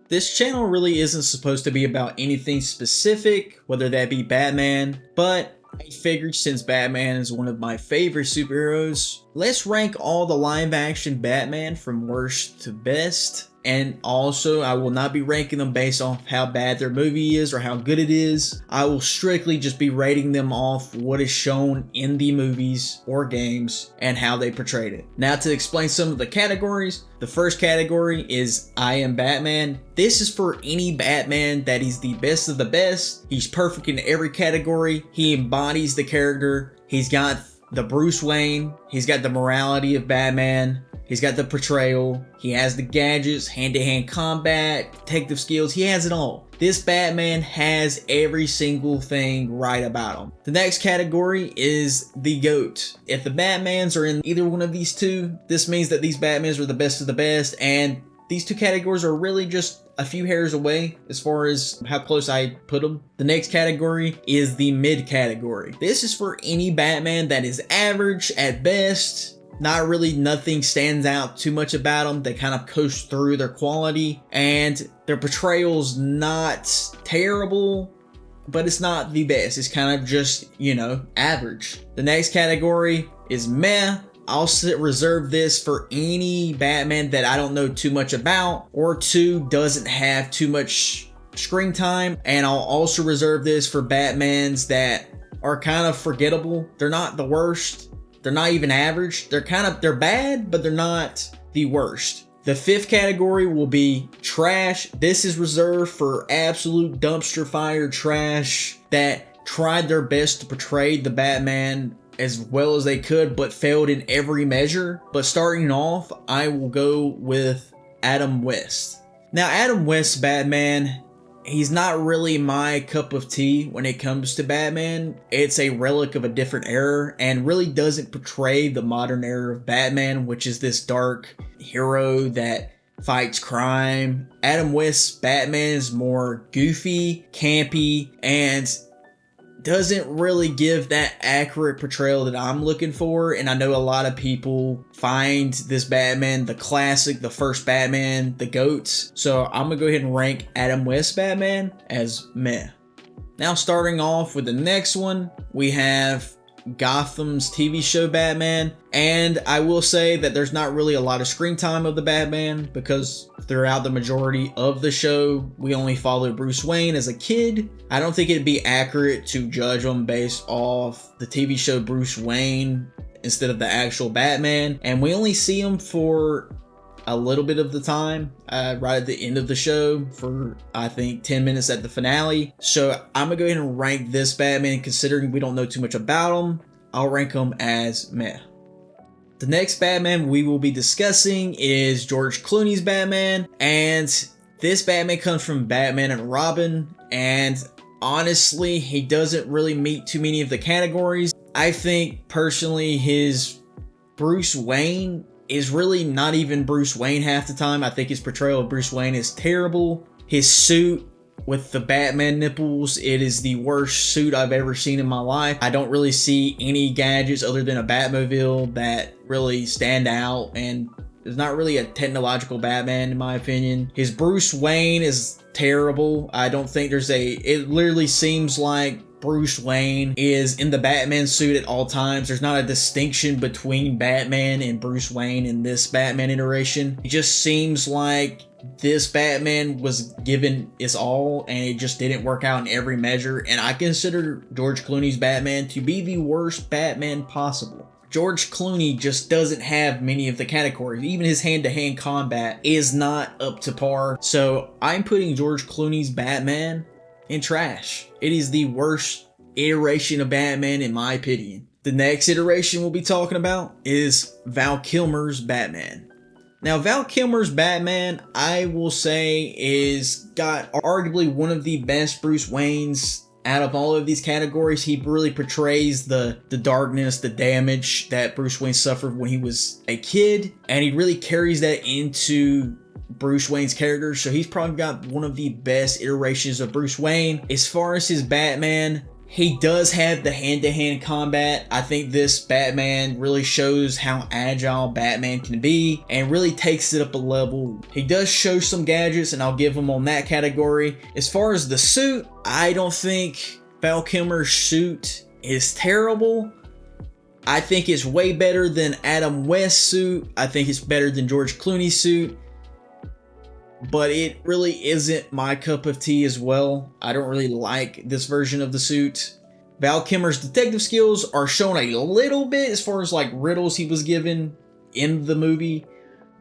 This channel really isn't supposed to be about anything specific, whether that be Batman, but I figured since Batman is one of my favorite superheroes, let's rank all the live action Batman from worst to best. And also, I will not be ranking them based off how bad their movie is or how good it is. I will strictly just be rating them off what is shown in the movies or games and how they portrayed it. Now, to explain some of the categories, the first category is I Am Batman. This is for any Batman that is the best of the best. He's perfect in every category. He embodies the character. He's got the Bruce Wayne. He's got the morality of Batman. He's got the portrayal, he has the gadgets, hand-to-hand combat, detective skills, he has it all. This Batman has every single thing right about him. The next category is the GOAT. If the Batmans are in either one of these two, this means that these Batmans are the best of the best, and these two categories are really just a few hairs away as far as how close I put them. The next category is the mid category. This is for any Batman that is average at best. Not really, nothing stands out too much about them. They kind of coast through their quality, and their portrayal's not terrible, but it's not the best. It's kind of just, average. The next category is meh. I'll reserve this for any Batman that I don't know too much about, or doesn't have too much screen time. And I'll also reserve this for Batmans that are kind of forgettable. They're not the worst. They're not even average. They're bad, but they're not the worst. The fifth category will be trash. This is reserved for absolute dumpster fire trash that tried their best to portray the Batman as well as they could, but failed in every measure. But starting off, I will go with Adam West. Now, Adam West's Batman, he's not really my cup of tea when it comes to Batman. It's a relic of a different era and really doesn't portray the modern era of Batman, which is this dark hero that fights crime. Adam West's Batman is more goofy, campy, and doesn't really give that accurate portrayal that I'm looking for. And I know a lot of people find this Batman, the classic, the first Batman, the GOAT. So I'm gonna go ahead and rank Adam West's Batman as meh. Now, starting off with the next one, we have Gotham's TV show Batman. And I will say that there's not really a lot of screen time of the Batman, because throughout the majority of the show, we only follow Bruce Wayne as a kid. I don't think it'd be accurate to judge him based off the TV show Bruce Wayne instead of the actual Batman. And we only see him for a little bit of the time, right at the end of the show for, I think, 10 minutes at the finale. So I'm gonna go ahead and rank this Batman, considering we don't know too much about him. I'll rank him as meh. The next Batman we will be discussing is George Clooney's Batman, and this Batman comes from Batman and Robin, and honestly, he doesn't really meet too many of the categories. I think personally his Bruce Wayne is really not even Bruce Wayne half the time. I think his portrayal of Bruce Wayne is terrible. His suit with the Batman nipples, it is the worst suit I've ever seen in my life. I don't really see any gadgets other than a Batmobile that really stand out, and there's not really a technological Batman in my opinion. His Bruce Wayne is terrible. I don't think it literally seems like Bruce Wayne is in the Batman suit at all times. There's not a distinction between Batman and Bruce Wayne in this Batman iteration. It just seems like this Batman was given his all and it just didn't work out in every measure. And I consider George Clooney's Batman to be the worst Batman possible. George Clooney just doesn't have many of the categories. Even his hand-to-hand combat is not up to par. So I'm putting George Clooney's Batman in trash. It is the worst iteration of Batman in my opinion. The next iteration we'll be talking about is Val Kilmer's Batman. Now, Val Kilmer's Batman, I will say, is got arguably one of the best Bruce Waynes out of all of these categories. He really portrays the darkness, the damage that Bruce Wayne suffered when he was a kid, and he really carries that into Bruce Wayne's character. So he's probably got one of the best iterations of Bruce Wayne. As far as his Batman, He does have the hand-to-hand combat. I think this Batman really shows how agile Batman can be and really takes it up a level. He does show some gadgets, and I'll give him on that category. As far as the suit, I don't think Val Kilmer's suit is terrible. I think it's way better than Adam West's suit. I think it's better than George Clooney's suit. But it really isn't my cup of tea as well. I don't really like this version of the suit. Val Kilmer's detective skills are shown a little bit as far as like riddles he was given in the movie,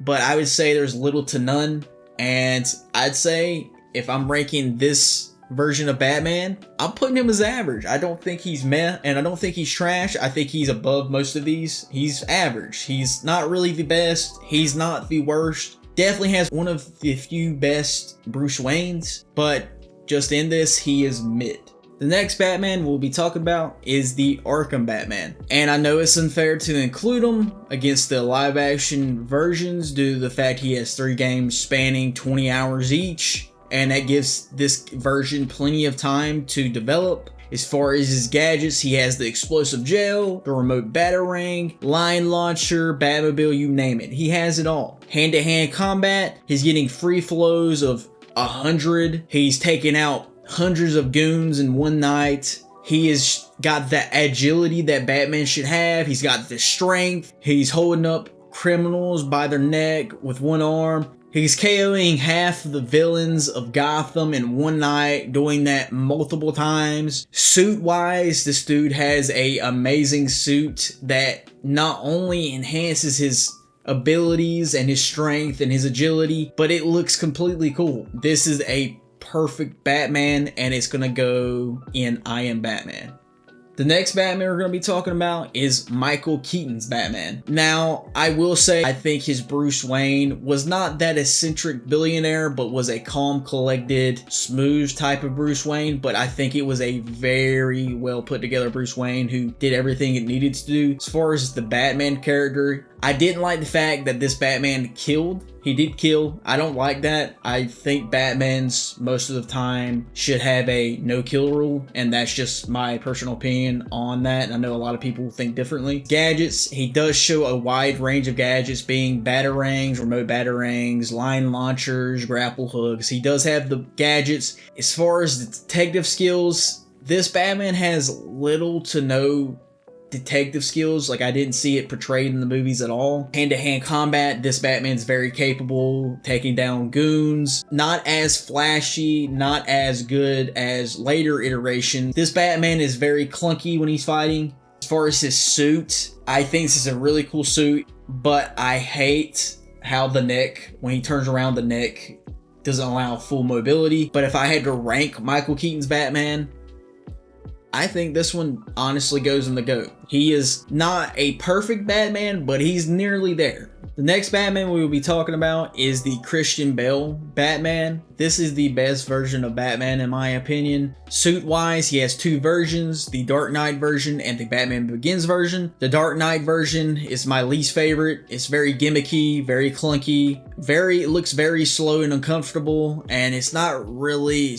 but I would say there's little to none. And I'd say if I'm ranking this version of Batman, I'm putting him as average. I don't think he's meh, and I don't think he's trash. I think he's above most of these. He's average. He's not really the best. He's not the worst. Definitely has one of the few best Bruce Waynes, but just in this, he is mid. The next Batman we'll be talking about is the Arkham Batman. And I know it's unfair to include him against the live action versions due to the fact he has 3 games spanning 20 hours each, and that gives this version plenty of time to develop. As far as his gadgets, he has the explosive gel, the remote batarang, line launcher, Batmobile, you name it. He has it all. Hand-to-hand combat, he's getting free flows of 100. He's taking out hundreds of goons in one night. He has got the agility that Batman should have. He's got the strength. He's holding up criminals by their neck with one arm. He's KOing half of the villains of Gotham in one night, doing that multiple times. Suit-wise, this dude has an amazing suit that not only enhances his abilities and his strength and his agility, but it looks completely cool. This is a perfect Batman, and it's gonna go in I Am Batman. The next Batman we're going to be talking about is Michael Keaton's Batman. Now, I will say I think his Bruce Wayne was not that eccentric billionaire, but was a calm, collected, smooth type of Bruce Wayne. But I think it was a very well put together Bruce Wayne who did everything it needed to do. As far as the Batman character, I didn't like the fact that this Batman killed. He did kill. I don't like that. I think Batman's most of the time should have a no-kill rule, and that's just my personal opinion on that. I know a lot of people think differently. Gadgets, he does show a wide range of gadgets, being batarangs, remote batarangs, line launchers, grapple hooks. He does have the gadgets. As far as the detective skills, this Batman has little to no detective skills. Like, I didn't see it portrayed in the movies at all. Hand-to-hand combat, this Batman's very capable, taking down goons. Not as flashy, not as good as later iterations. This Batman is very clunky when he's fighting. As far as his suit, I think this is a really cool suit, but I hate how the neck, when he turns around, the neck doesn't allow full mobility. But if I had to rank Michael Keaton's Batman, I think this one honestly goes in the GOAT. He is not a perfect Batman, but he's nearly there. The next Batman we will be talking about is the Christian Bale Batman. This is the best version of Batman in my opinion. Suit-wise, he has 2 versions, the Dark Knight version and the Batman Begins version. The Dark Knight version is my least favorite. It's very gimmicky, very clunky, it looks very slow and uncomfortable, and it's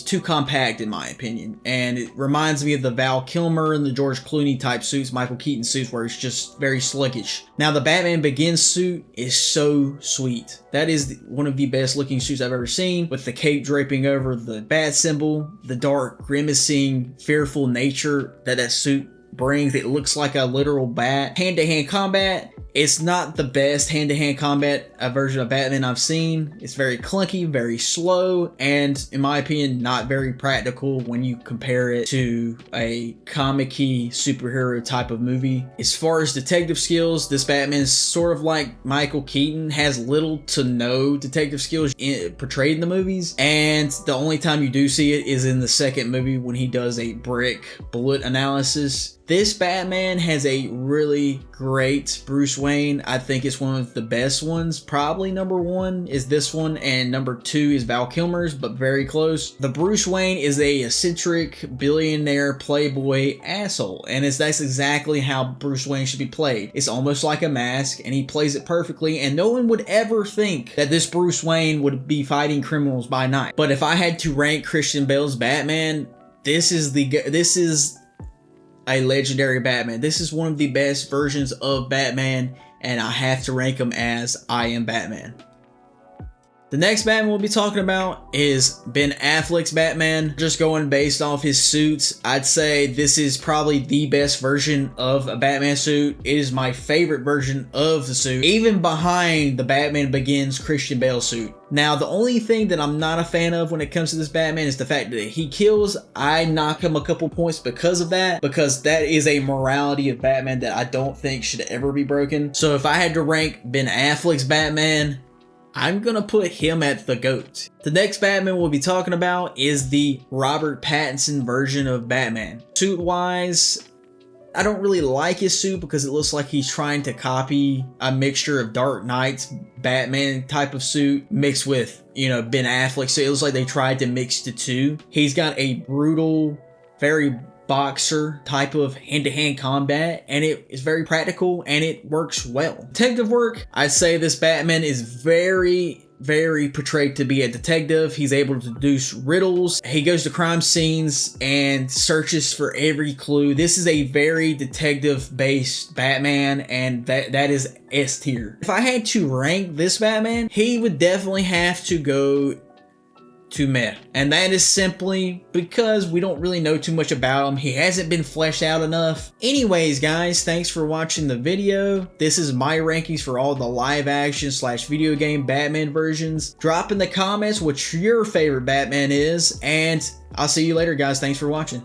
too compact in my opinion. And it reminds me of the Val Kilmer and the George Clooney type suits, Michael Keaton suits, where it's just very sluggish. Now the Batman Begins suit is so sweet. That is one of the best looking suits I've ever seen, with the cape draping over the bat symbol, the dark, grimacing, fearful nature that suit brings. It looks like a literal bat. Hand-to-hand combat, it's not the best hand-to-hand combat version of Batman I've seen. It's very clunky, very slow, and in my opinion, not very practical when you compare it to a comic-y superhero type of movie. As far as detective skills, this Batman is sort of like Michael Keaton, has little to no detective skills portrayed in the movies, and the only time you do see it is in the second movie when he does a brick bullet analysis. This Batman has a really great Bruce Wayne. I think it's one of the best ones. Probably number 1 is this one, and number 2 is Val Kilmer's, but very close. The Bruce Wayne is a eccentric billionaire playboy asshole, and that's exactly how Bruce Wayne should be played. It's almost like a mask, and he plays it perfectly, and no one would ever think that this Bruce Wayne would be fighting criminals by night. But if I had to rank Christian Bale's Batman, this is a legendary Batman. This is one of the best versions of Batman, and I have to rank him as I Am Batman. The next Batman we'll be talking about is Ben Affleck's Batman. Just going based off his suits, I'd say this is probably the best version of a Batman suit. It is my favorite version of the suit, even behind the Batman Begins Christian Bale suit. Now, the only thing that I'm not a fan of when it comes to this Batman is the fact that he kills. I knock him a couple points because of that, because that is a morality of Batman that I don't think should ever be broken. So if I had to rank Ben Affleck's Batman, I'm gonna put him at the GOAT. The next Batman we'll be talking about is the Robert Pattinson version of Batman. Suit wise, I don't really like his suit because it looks like he's trying to copy a mixture of Dark Knight's Batman type of suit mixed with, you know, Ben Affleck. So it looks like they tried to mix the two. He's got a brutal, very boxer type of hand-to-hand combat, and it is very practical and it works well. Detective work, I'd say this Batman is very portrayed to be a detective. He's able to deduce riddles. He goes to crime scenes and searches for every clue. This is a very detective-based Batman, and that is S tier. If I had to rank this Batman, he would definitely have to go to meh, and that is simply because we don't really know too much about him. He hasn't been fleshed out enough. Anyways, guys, thanks for watching the video. This is my rankings for all the live action / video game Batman versions. Drop in the comments what your favorite Batman is, and I'll see you later, guys. Thanks for watching.